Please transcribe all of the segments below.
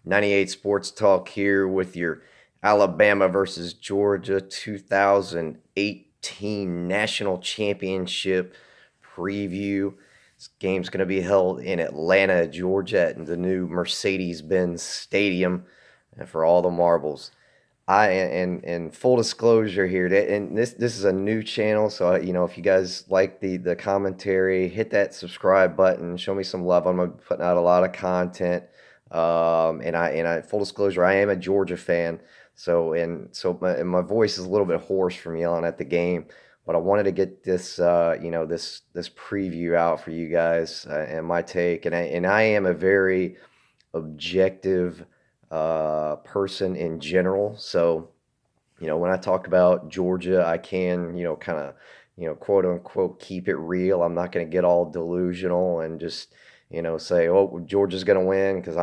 98 Sports Talk here with your Alabama versus Georgia 2018 National Championship preview. This game's going to be held in Atlanta, Georgia at the new Mercedes-Benz Stadium for all the marbles. I and full disclosure here, and this is a new channel, so if you guys like the commentary, hit that subscribe button, show me some love. I'm gonna be putting out a lot of content, and I full disclosure, I am a Georgia fan, so my voice is a little bit hoarse from yelling at the game, but I wanted to get this preview out for you guys and my take, and I am a very objective person in general. So, when I talk about Georgia, I can, kind of, quote unquote, keep it real. I'm not going to get all delusional and just, say, oh, Georgia's going to win because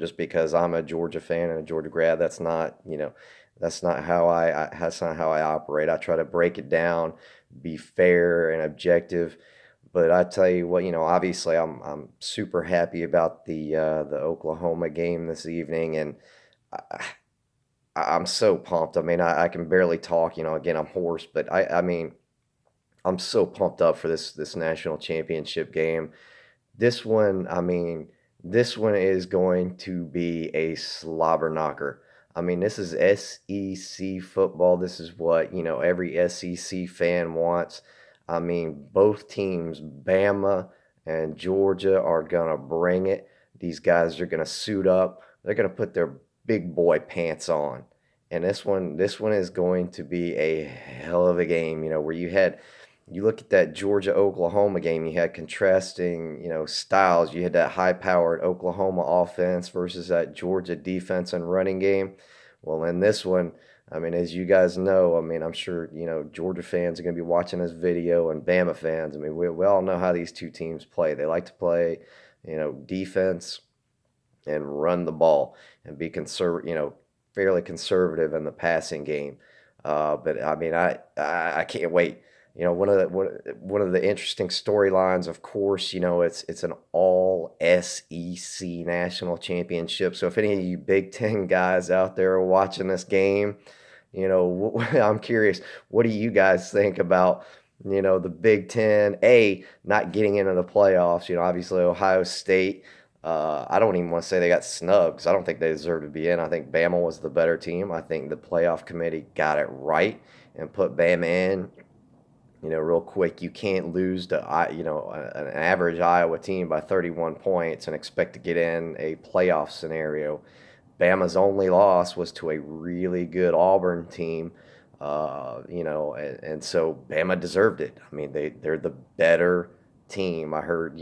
just because I'm a Georgia fan and a Georgia grad. That's not how I operate. I try to break it down, be fair and objective. But I tell you what, obviously I'm super happy about the Oklahoma game this evening, and I, I'm so pumped. I mean, I can barely talk. Again, I'm hoarse, but I mean, I'm so pumped up for this national championship game. This one, I mean, this one is going to be a slobber knocker. I mean, this is SEC football. This is what, every SEC fan wants. I mean, both teams, Bama and Georgia, are going to bring it. These guys are going to suit up. They're going to put their big boy pants on. And this one is going to be a hell of a game, where you look at that Georgia Oklahoma game, you had contrasting, styles. You had that high powered Oklahoma offense versus that Georgia defense and running game. Well, in this one, I mean, as you guys know, I mean, I'm sure, Georgia fans are going to be watching this video and Bama fans. I mean, we all know how these two teams play. They like to play, defense and run the ball and be fairly conservative in the passing game. But I mean, I can't wait. One of the interesting storylines, of course, it's an all SEC national championship. So if any of you Big Ten guys out there are watching this game, I'm curious, what do you guys think about, the Big Ten, not getting into the playoffs? Obviously Ohio State. I don't even want to say they got snubbed because I don't think they deserve to be in. I think Bama was the better team. I think the playoff committee got it right and put Bama in. Real quick, you can't lose to an average Iowa team by 31 points and expect to get in a playoff scenario. Bama's only loss was to a really good Auburn team, and so Bama deserved it. I mean, they're the better team. I heard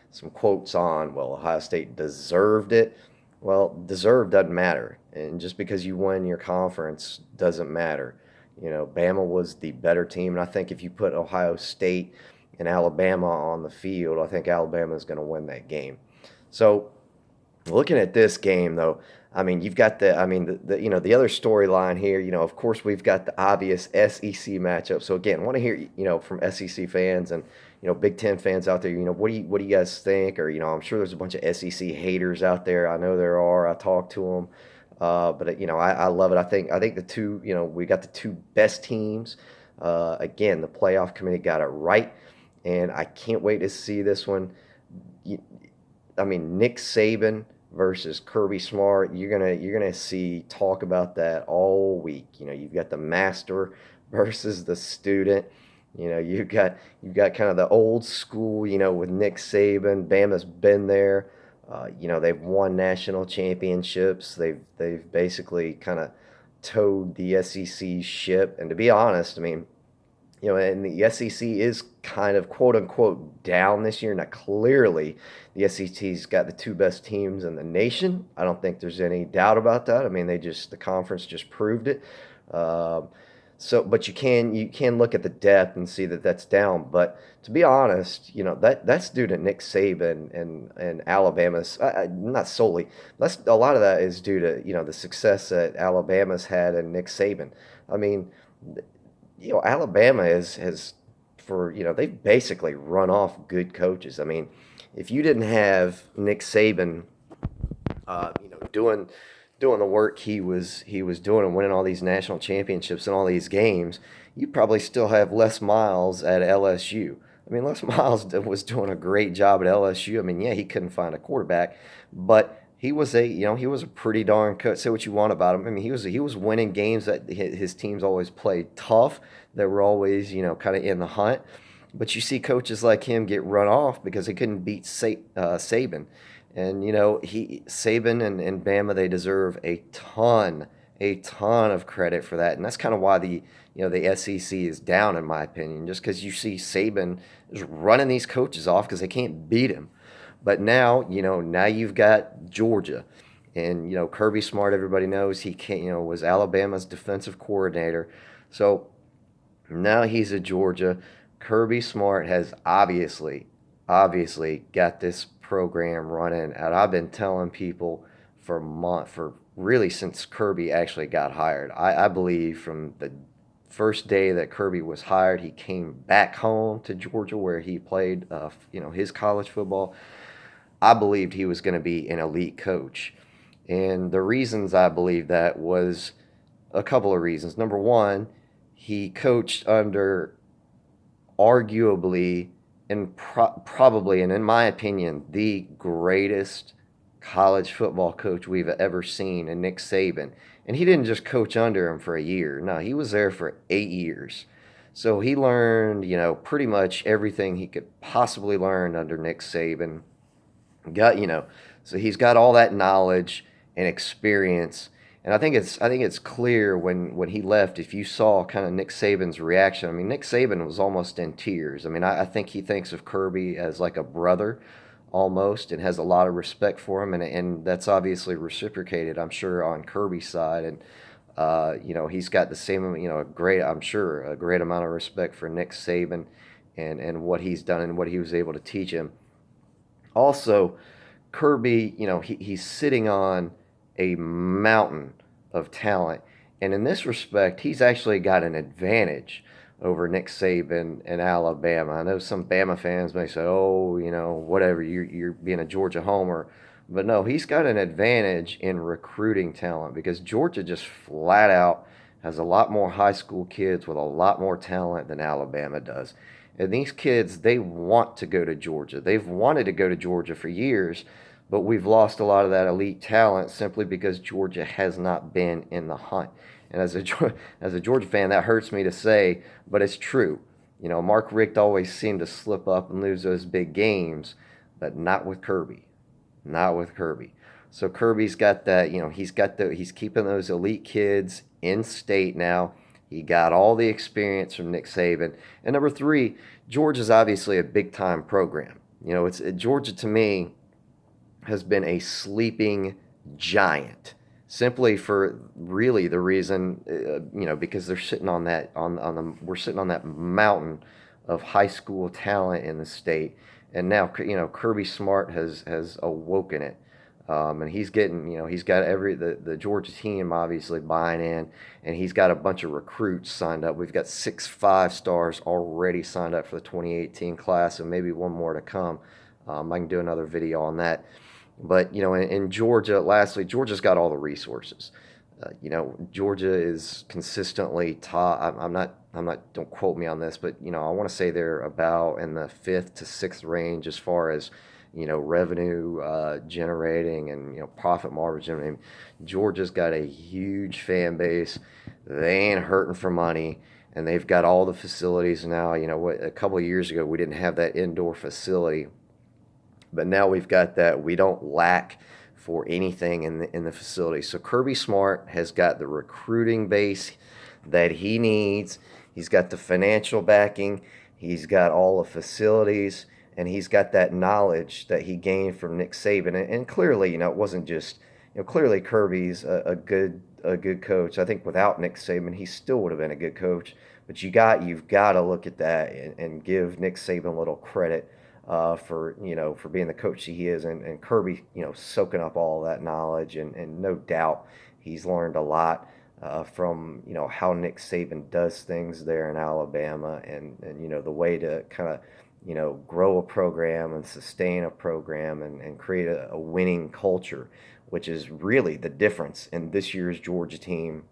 some quotes on, well, Ohio State deserved it. Well, deserved doesn't matter, and just because you win your conference doesn't matter. Bama was the better team, and I think if you put Ohio State and Alabama on the field, I think Alabama is going to win that game. So, looking at this game, though, I mean, you've got the other storyline here. Of course, we've got the obvious SEC matchup. So again, I want to hear, from SEC fans and Big Ten fans out there. What do you guys think? Or I'm sure there's a bunch of SEC haters out there. I know there are. I talk to them. But I love it. I think the two, we got the two best teams. Again, the playoff committee got it right, and I can't wait to see this one. You, I mean, Nick Saban versus Kirby Smart. You're gonna see talk about that all week. You've got the master versus the student. You've got kind of the old school. With Nick Saban, Bama's been there. They've won national championships. They've basically kind of towed the SEC ship. And to be honest, I mean, and the SEC is kind of quote unquote down this year. Now, clearly, the SEC's got the two best teams in the nation. I don't think there's any doubt about that. I mean, the conference just proved it. Um, but you can look at the depth and see that that's down. But to be honest, that's due to Nick Saban and Alabama's. Not solely. That's a lot of that is due to the success that Alabama's had and Nick Saban. I mean, Alabama has for they've basically run off good coaches. I mean, if you didn't have Nick Saban, doing the work he was doing and winning all these national championships and all these games, you probably still have Les Miles at LSU. I mean, Les Miles was doing a great job at LSU. I mean, yeah, he couldn't find a quarterback, but he was a pretty darn coach. Say what you want about him. I mean, he was winning games that his teams always played tough. They were always, kind of in the hunt. But you see coaches like him get run off because they couldn't beat Saban. And Saban and Bama, they deserve a ton of credit for that. And that's kind of why the SEC is down, in my opinion, just because you see Saban is running these coaches off because they can't beat him. But now you've got Georgia, and Kirby Smart. Everybody knows he can't. Was Alabama's defensive coordinator, so now he's at Georgia. Kirby Smart has obviously got this program running, and I've been telling people for really since Kirby actually got hired. I believe from the first day that Kirby was hired, he came back home to Georgia where he played, his college football. I believed he was going to be an elite coach, and the reasons I believed that was a couple of reasons. Number one, he coached under arguably and probably, and in my opinion, the greatest college football coach we've ever seen, in Nick Saban. And he didn't just coach under him for a year. No, he was there for 8 years. So he learned, pretty much everything he could possibly learn under Nick Saban. Got, so he's got all that knowledge and experience. And I think it's clear when he left, if you saw kind of Nick Saban's reaction. I mean, Nick Saban was almost in tears. I mean, I think he thinks of Kirby as like a brother almost, and has a lot of respect for him, and that's obviously reciprocated, I'm sure, on Kirby's side. And he's got the same, I'm sure, a great amount of respect for Nick Saban and what he's done and what he was able to teach him. Also, Kirby, he's sitting on a mountain of talent. And in this respect, he's actually got an advantage over Nick Saban and Alabama. I know some Bama fans may say, oh, whatever, you're being a Georgia homer. But no, he's got an advantage in recruiting talent because Georgia just flat out has a lot more high school kids with a lot more talent than Alabama does. And these kids, they want to go to Georgia. They've wanted to go to Georgia for years, but we've lost a lot of that elite talent simply because Georgia has not been in the hunt. And as a Georgia fan, that hurts me to say, but it's true. Mark Richt always seemed to slip up and lose those big games, but not with Kirby. Not with Kirby. So Kirby's got that, he's keeping those elite kids in state now. He got all the experience from Nick Saban. And number three, Georgia's obviously a big time program. It's Georgia to me has been a sleeping giant, simply for really the reason, because they're sitting on that we're sitting on that mountain of high school talent in the state, and now Kirby Smart has awoken it. And he's getting, he's got the Georgia team obviously buying in, and he's got a bunch of recruits signed up. We've got 6 5 stars already signed up for the 2018 class, and maybe one more to come. I can do another video on that. But in Georgia, lastly, Georgia's got all the resources. Georgia is consistently top. I'm not. Don't quote me on this, but I want to say they're about in the 5th to 6th range as far as revenue generating and profit margin. I mean, Georgia's got a huge fan base. They ain't hurting for money, and they've got all the facilities now. A couple of years ago we didn't have that indoor facility, but now we've got that. We don't lack for anything in the facility. So Kirby Smart has got the recruiting base that he needs. He's got the financial backing. He's got all the facilities, and he's got that knowledge that he gained from Nick Saban. And clearly, it wasn't just, clearly Kirby's a good coach. I think without Nick Saban, he still would have been a good coach. But you've got to look at that and give Nick Saban a little credit for being the coach he is, and Kirby, soaking up all that knowledge, and no doubt he's learned a lot from how Nick Saban does things there in Alabama, and the way to kind of grow a program and sustain a program and create a winning culture which is really the difference in this year's Georgia team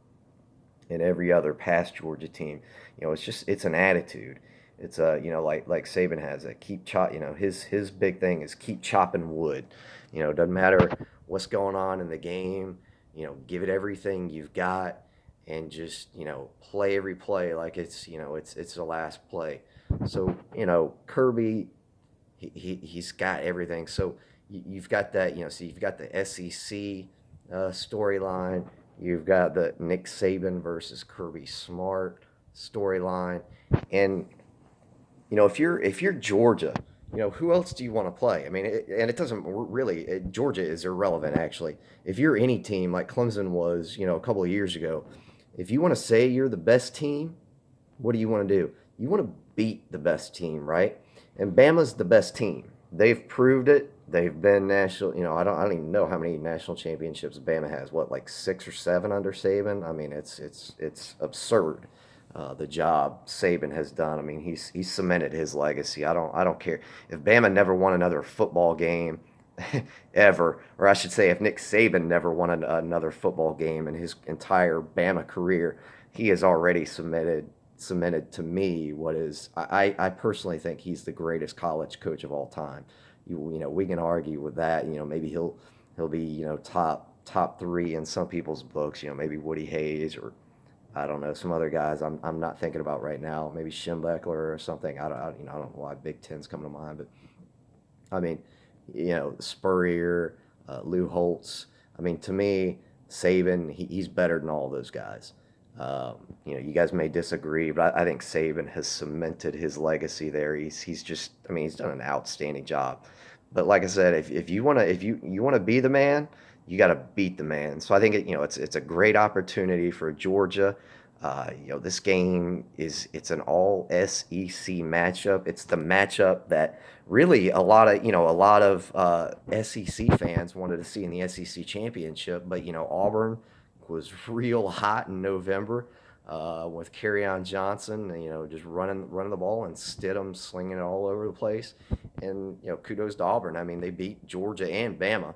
and every other past Georgia team. It's an attitude. It's like Saban has a keep chop. His big thing is keep chopping wood. Doesn't matter what's going on in the game. Give it everything you've got, and just play every play like it's the last play. So Kirby, he's got everything. So you've got that. So you've got the SEC storyline. You've got the Nick Saban versus Kirby Smart storyline, and if you're Georgia, who else do you want to play? I mean, and it doesn't really. Georgia is irrelevant actually. If you're any team like Clemson was, a couple of years ago, if you want to say you're the best team, what do you want to do? You want to beat the best team, right? And Bama's the best team. They've proved it. They've been national. I don't even know how many national championships Bama has. What, like 6 or 7 under Saban? I mean, it's absurd. The job Saban has done. I mean, he's cemented his legacy. I don't care if Bama never won another football game ever, or I should say, if Nick Saban never won another football game in his entire Bama career, he has already cemented to me what is I personally think he's the greatest college coach of all time. We can argue with that. Maybe he'll be top 3 in some people's books. Maybe Woody Hayes, or I don't know, some other guys I'm not thinking about right now. Maybe Schembechler or something. I don't know why Big Ten's coming to mind, but I mean, Spurrier, Lou Holtz. I mean, to me, Saban, he's better than all those guys. You guys may disagree, but I think Saban has cemented his legacy there. He's just, I mean, he's done an outstanding job. But like I said, if you want to be the man, you got to beat the man. So I think it's a great opportunity for Georgia. This game it's an all SEC matchup. It's the matchup that really a lot of SEC fans wanted to see in the SEC championship. But Auburn was real hot in November with Kerryon Johnson, just running the ball, and Stidham slinging it all over the place. And kudos to Auburn. I mean, they beat Georgia and Bama,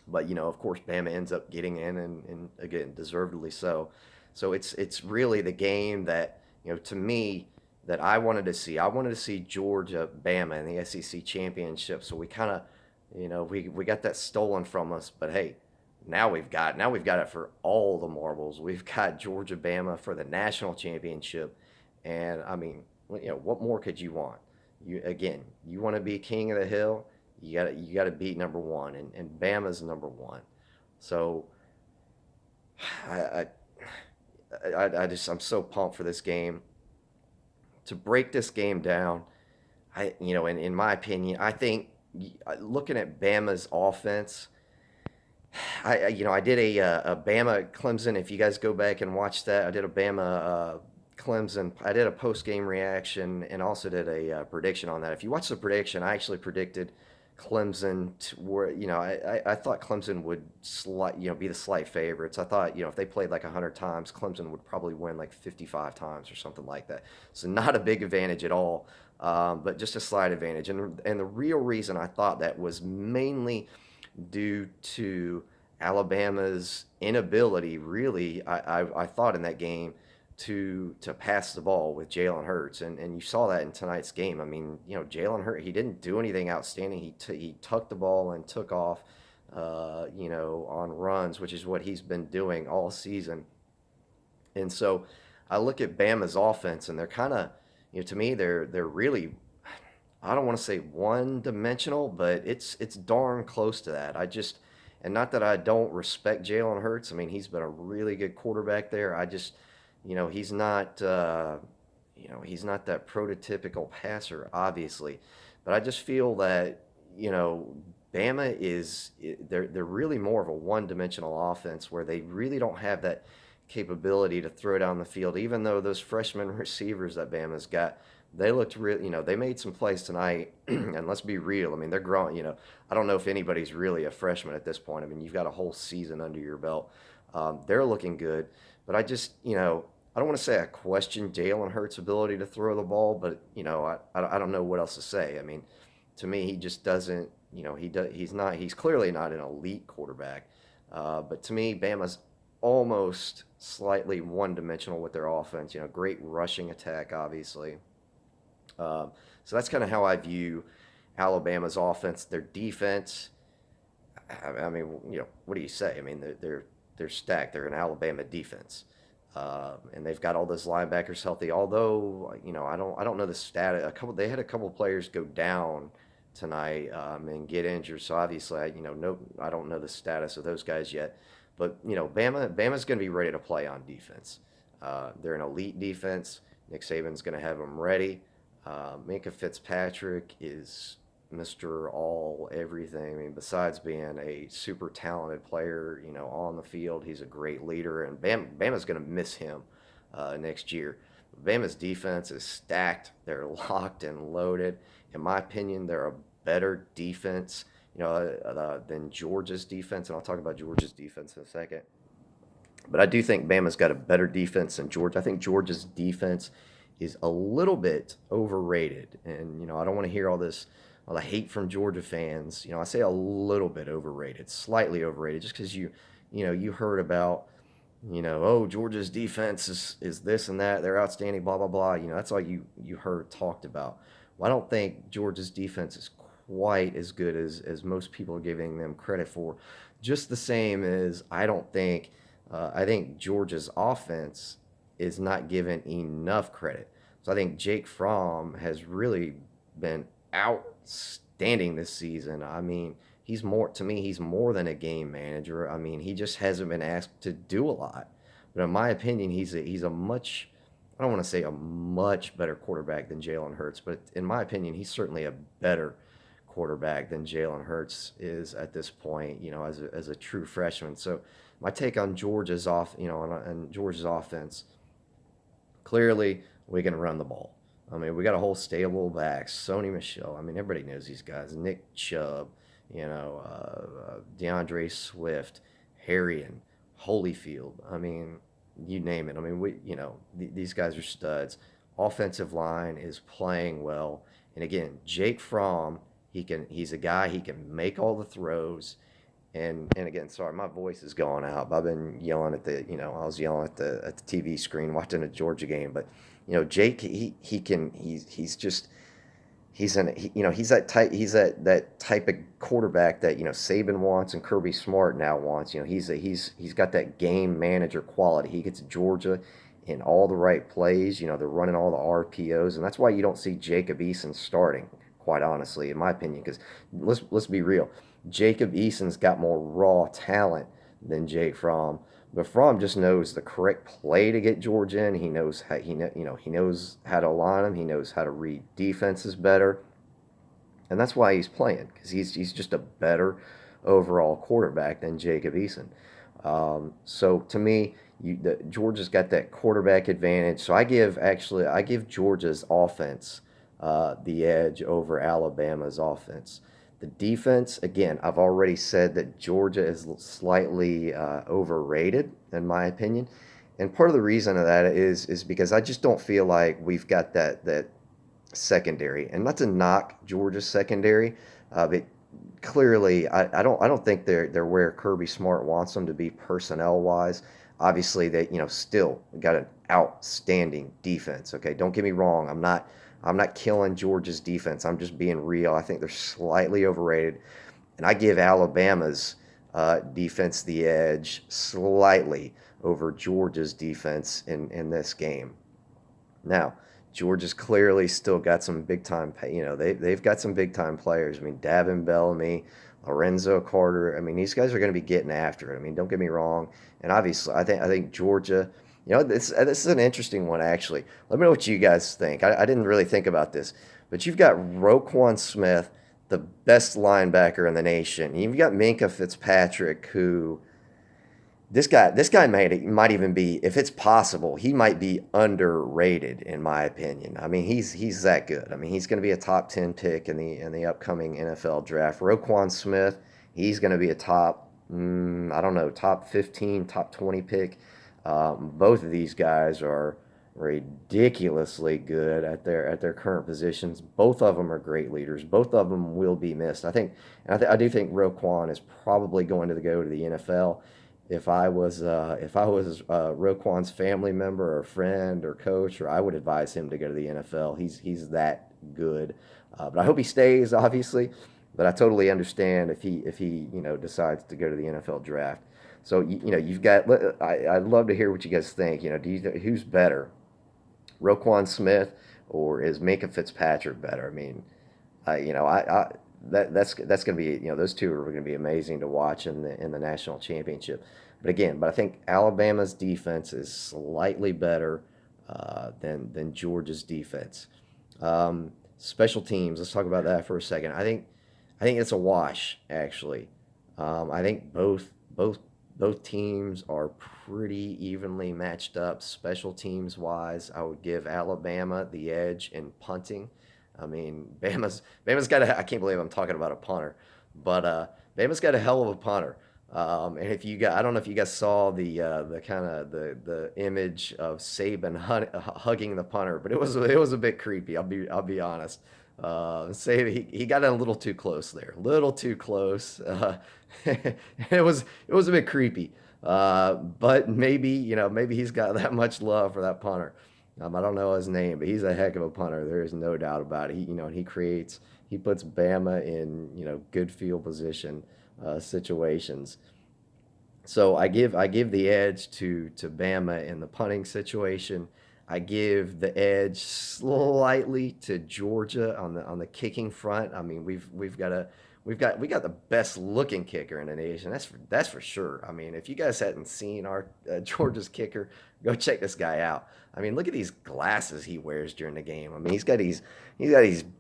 but of course, Bama ends up getting in, and again, deservedly so. So it's really the game that to me, that I wanted to see. I wanted to see Georgia Bama in the SEC championship. So we kind of we got that stolen from us, but hey, now we've got it for all the marbles. We've got Georgia Bama for the national championship, and I mean, what more could you want? You want to be king of the hill. You got to beat number one, and Bama's number one. So I, I'm so pumped for this game. To break this game down, in my opinion, I think looking at Bama's offense, I did a Bama Clemson. If you guys go back and watch that, I did a Bama Clemson. I did a post game reaction and also did a prediction on that. If you watch the prediction, I actually predicted Clemson to where I thought Clemson would be the slight favorites. I thought if they played like 100 times, Clemson would probably win like 55 times or something like that. So not a big advantage at all, but just a slight advantage. And the real reason I thought that was mainly due to Alabama's inability, really, I thought in that game to pass the ball with Jalen Hurts, and you saw that in tonight's game. I mean, Jalen Hurts, he didn't do anything outstanding. He tucked the ball and took off, on runs, which is what he's been doing all season. And so I look at Bama's offense, and they're kind of, to me, they're really, I don't want to say one dimensional, but it's darn close to that. And not that I don't respect Jalen Hurts. I mean, he's been a really good quarterback there. I just, he's not, he's not that prototypical passer, obviously. But I just feel that, Bama they're really more of a one-dimensional offense where they really don't have that capability to throw down the field. Even though those freshman receivers that Bama's got, they looked real. They made some plays tonight, and let's be real. I mean, they're growing. I don't know if anybody's really a freshman at this point. I mean, you've got a whole season under your belt. They're looking good, but I don't want to say I question Jalen Hurts' ability to throw the ball, but I don't know what else to say. I mean, to me, he just doesn't. he's clearly not an elite quarterback. But to me, Bama's almost slightly one-dimensional with their offense. Great rushing attack, obviously. So that's kind of how I view Alabama's offense. Their defense, I mean, what do you say? I mean, they're stacked. They're an Alabama defense, and they've got all those linebackers healthy. Although, I don't know the stat. They had a couple players go down tonight, and get injured. So obviously, no, I don't know the status of those guys yet. But Bama's going to be ready to play on defense. They're an elite defense. Nick Saban's going to have them ready. Minka Fitzpatrick is Mr. All Everything. I mean, besides being a super talented player, on the field, he's a great leader, and Bama's going to miss him next year. Bama's defense is stacked. They're locked and loaded. In my opinion, they're a better defense, than Georgia's defense, and I'll talk about Georgia's defense in a second. But I do think Bama's got a better defense than Georgia. I think Georgia's defense is a little bit overrated. And, I don't want to hear all the hate from Georgia fans. I say a little bit overrated, slightly overrated, just because you heard about, oh, Georgia's defense is this and that. They're outstanding, blah, blah, blah. That's all you heard talked about. Well, I don't think Georgia's defense is quite as good as most people are giving them credit for. Just the same as I think Georgia's offense is not given enough credit. So I think Jake Fromm has really been outstanding this season. I mean, he's more than a game manager. I mean, he just hasn't been asked to do a lot. But in my opinion, he's a much I don't want to say a much better quarterback than Jalen Hurts, but in my opinion, he's certainly a better quarterback than Jalen Hurts is at this point, as a true freshman. So my take on Georgia's and Georgia's offense, clearly we can run the ball. I mean, we got a whole stable of backs. Sony Michelle. I mean, everybody knows these guys. Nick Chubb, DeAndre Swift, Harrion, Holyfield. I mean, you name it. I mean, these guys are studs. Offensive line is playing well. And again, Jake Fromm, he's a guy, he can make all the throws. And again, sorry, my voice is going out. I've been yelling I was yelling at the TV screen watching a Georgia game, but Jake, he's just he's that type of quarterback that Saban wants and Kirby Smart now wants. He's got that game manager quality. He gets Georgia in all the right plays. They're running all the RPOs, and that's why you don't see Jacob Eason starting. Quite honestly, in my opinion, because let's be real, Jacob Eason's got more raw talent than Jake Fromm. But Fromm just knows the correct play to get George in. He knows he knows how to align them. He knows how to read defenses better, and that's why he's playing, because he's just a better overall quarterback than Jacob Eason. So to me, Georgia's got that quarterback advantage. So I give Georgia's offense the edge over Alabama's offense. The defense, again, I've already said that Georgia is slightly overrated, in my opinion. And part of the reason of that is because I just don't feel like we've got that secondary. And not to knock Georgia's secondary, but clearly I don't think they're where Kirby Smart wants them to be personnel wise. Obviously, they still got an outstanding defense. Okay, don't get me wrong. I'm not killing Georgia's defense. I'm just being real. I think they're slightly overrated, and I give Alabama's defense the edge slightly over Georgia's defense in this game. Now, Georgia's clearly still got some big time. They've got some big time players. I mean, Davin Bellamy, Lorenzo Carter. I mean, these guys are going to be getting after it. I mean, don't get me wrong. And obviously, I think Georgia. This is an interesting one, actually. Let me know what you guys think. I didn't really think about this, but you've got Roquan Smith, the best linebacker in the nation. You've got Minka Fitzpatrick, who this guy might even be, if it's possible, he might be underrated in my opinion. I mean, he's that good. I mean, he's going to be a top 10 pick in the upcoming NFL draft. Roquan Smith, he's going to be a I don't know, top 15, top 20 pick. Both of these guys are ridiculously good at their current positions. Both of them are great leaders. Both of them will be missed. I do think Roquan is probably going to go to the NFL. If I was Roquan's family member or friend or coach, or I would advise him to go to the NFL. He's that good. But I hope he stays, obviously. But I totally understand if he decides to go to the NFL draft. So you've got. I'd love to hear what you guys think. Who's better, Roquan Smith or is Minka Fitzpatrick better? I mean, I that's going to be those two are going to be amazing to watch in the national championship. But I think Alabama's defense is slightly better than Georgia's defense. Special teams. Let's talk about that for a second. I think it's a wash actually. I think both teams are pretty evenly matched up special teams wise. I would give Alabama the edge in punting. I mean, Bama's got a. I can't believe I'm talking about a punter, but Bama's got a hell of a punter. And if you got, I don't know if you guys saw the kind of the image of Saban hugging the punter, but it was a bit creepy. I'll be honest. Say he got in a little too close there, a little too close. It was a bit creepy. But maybe he's got that much love for that punter. I don't know his name, but he's a heck of a punter. There is no doubt about it. He puts Bama in good field position situations. So I give the edge to Bama in the punting situation. I give the edge slightly to Georgia on the kicking front. I mean, we got the best looking kicker in the nation. That's for sure. I mean, if you guys hadn't seen our Georgia's kicker, go check this guy out. I mean, look at these glasses he wears during the game. I mean, he's got these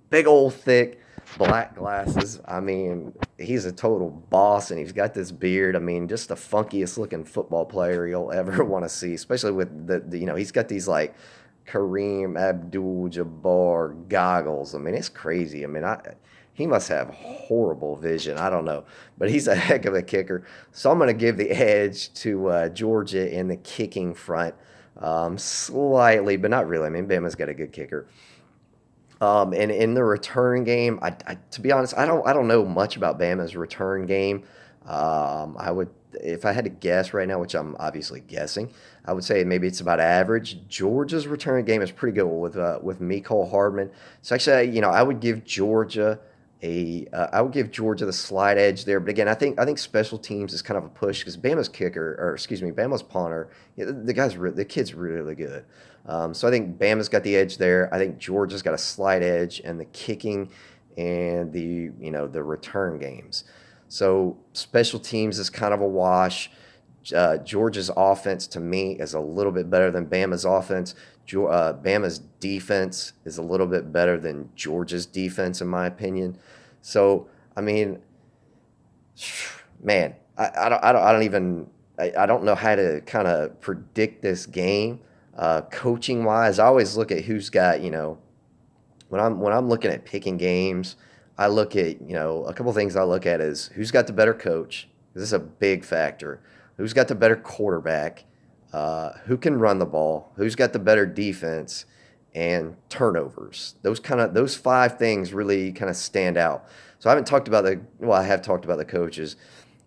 big old thick black glasses. I mean, he's a total boss, and he's got this beard. I mean, just the funkiest looking football player you'll ever want to see, especially with he's got these like Kareem Abdul-Jabbar goggles. I mean, it's crazy. I mean, he must have horrible vision. I don't know, but he's a heck of a kicker. So I'm going to give the edge to Georgia in the kicking front, slightly, but not really. I mean, Bama's got a good kicker. And in the return game, to be honest, I don't know much about Bama's return game. I would, if I had to guess right now, which I'm obviously guessing, I would say maybe it's about average. Georgia's return game is pretty good with Mecole Hardman. So actually, I would give Georgia I would give Georgia the slight edge there. But again, I think special teams is kind of a push because Bama's kicker, or excuse me, Bama's punter, the kid's really good. So I think Bama's got the edge there. I think Georgia's got a slight edge, and the kicking and the return games. So special teams is kind of a wash. Georgia's offense to me is a little bit better than Bama's offense. Bama's defense is a little bit better than Georgia's defense, in my opinion. So, I mean, man, I don't even I don't know how to kind of predict this game. Coaching wise, I always look at who's got when I'm looking at picking games. I look at a couple things I look at is who's got the better coach. This is a big factor. Who's got the better quarterback? Who can run the ball? Who's got the better defense? And turnovers. Those five things really kind of stand out. So I have talked about the coaches,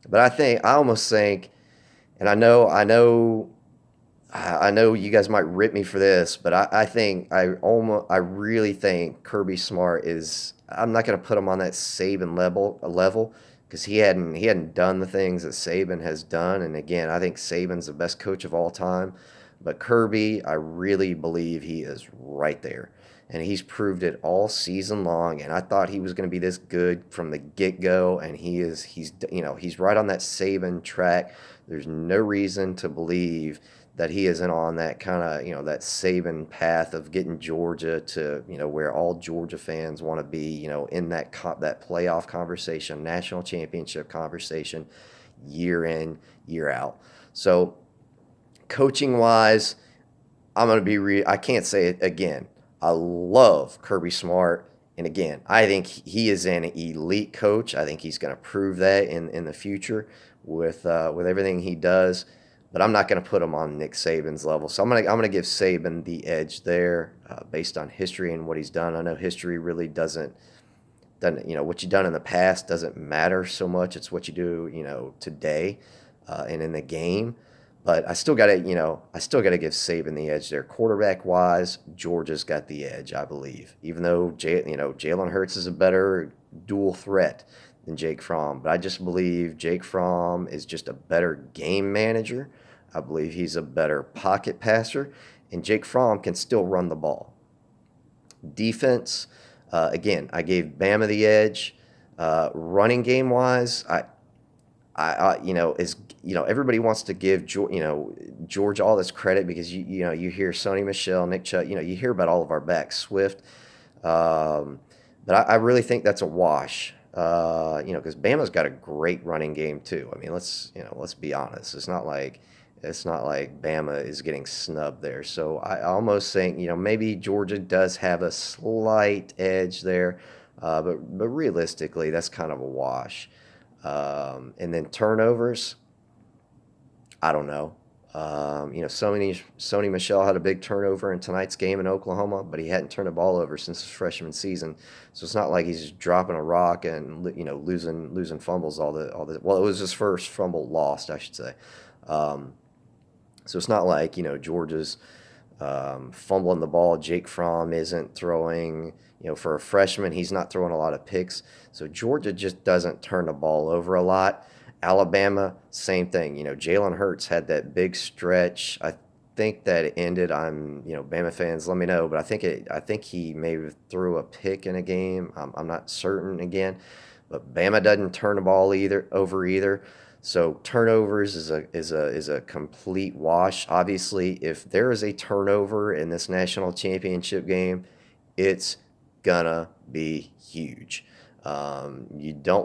but I almost think, and I know you guys might rip me for this, but I really think Kirby Smart is. I'm not going to put him on that Saban level because he hadn't done the things that Saban has done. And again, I think Saban's the best coach of all time. But Kirby, I really believe he is right there. And he's proved it all season long. And I thought he was going to be this good from the get-go. And he's right on that Saban track. There's no reason to believe that he isn't on that kind of, that Saban path of getting Georgia to, where all Georgia fans want to be, in that playoff conversation, national championship conversation, year in, year out. So coaching wise, I'm going to I can't say it again. I love Kirby Smart. And again, I think he is an elite coach. I think he's going to prove that in the future with everything he does. but I'm not going to put him on Nick Saban's level. So I'm gonna give Saban the edge there based on history and what he's done. I know history really doesn't what you've done in the past doesn't matter so much. It's what you do today and in the game. But I still got to give Saban the edge there. Quarterback wise, Georgia's got the edge, I believe. Even though Jalen Hurts is a better dual threat than Jake Fromm, but I just believe Jake Fromm is just a better game manager. I believe he's a better pocket passer, and Jake Fromm can still run the ball. Defense, again, I gave Bama the edge. Running game wise, everybody wants to give George all this credit because you hear Sony Michelle, Nick Chubb, you hear about all of our backs, Swift, um, but I really think that's a wash. Because Bama's got a great running game too. I mean, let's be honest. It's not like Bama is getting snubbed there. So I almost think maybe Georgia does have a slight edge there, but realistically, that's kind of a wash. And then turnovers, I don't know. Sony Michelle had a big turnover in tonight's game in Oklahoma, but he hadn't turned the ball over since his freshman season. So it's not like he's just dropping a rock and losing fumbles all the. Well, it was his first fumble lost, I should say. Um, so it's not like Georgia's fumbling the ball. Jake Fromm isn't throwing. For a freshman, he's not throwing a lot of picks. So Georgia just doesn't turn the ball over a lot. Alabama, same thing. Jalen Hurts had that big stretch. I think that it ended. Bama fans, let me know, but I think he maybe threw a pick in a game. I'm not certain again, but Bama doesn't turn the ball either. So turnovers is a complete wash. Obviously, if there is a turnover in this national championship game, it's gonna be huge. You don't